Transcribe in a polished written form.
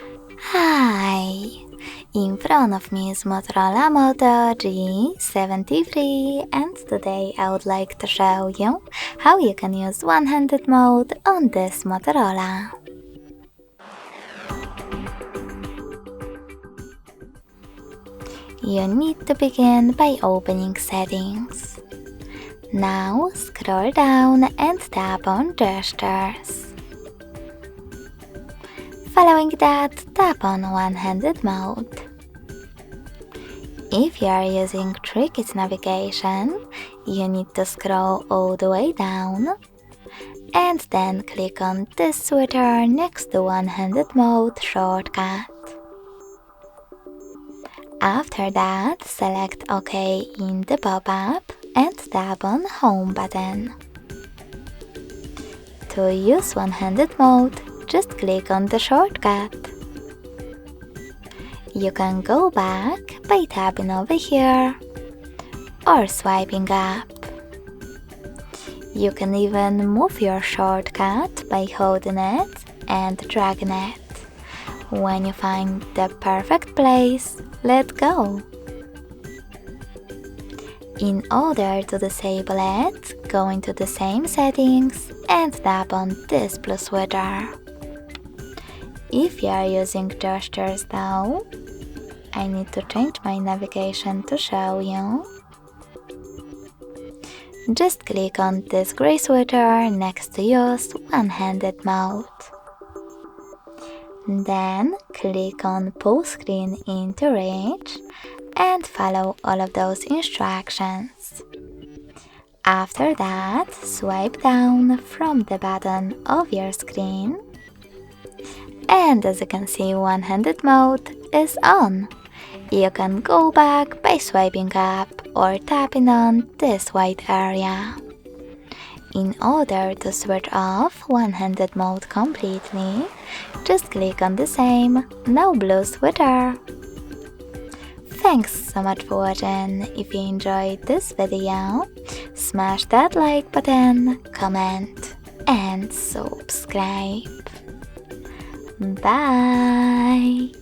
Hi! In front of me is Motorola Moto G73 and today I would like to show you how you can use one-handed mode on this Motorola. You need to begin by opening Settings. Now scroll down and tap on Gestures. Following that, tap on one-handed mode. If you are using Cricut navigation, you need to scroll all the way down and then click on this switcher next to one-handed mode shortcut. After that, select OK in the pop-up and tap on Home button. To use one-handed mode, just click on the shortcut. You can go back by tapping over here or swiping up. You can even move your shortcut by holding it and dragging it. When you find the perfect place, let go. In order to disable it, go into the same settings and tap on this plus switcher. If you are using gestures though, I need to change my navigation to show you. Just click on this gray switcher next to use one-handed mode. Then click on Pull Screen into Reach and follow all of those instructions. After that, swipe down from the bottom of your screen. And as you can see, one-handed mode is on. You can go back by swiping up or tapping on this white area. In order to switch off one-handed mode completely, just click on the same no blue switcher. Thanks so much for watching. If you enjoyed this video, smash that like button, comment and subscribe. Bye!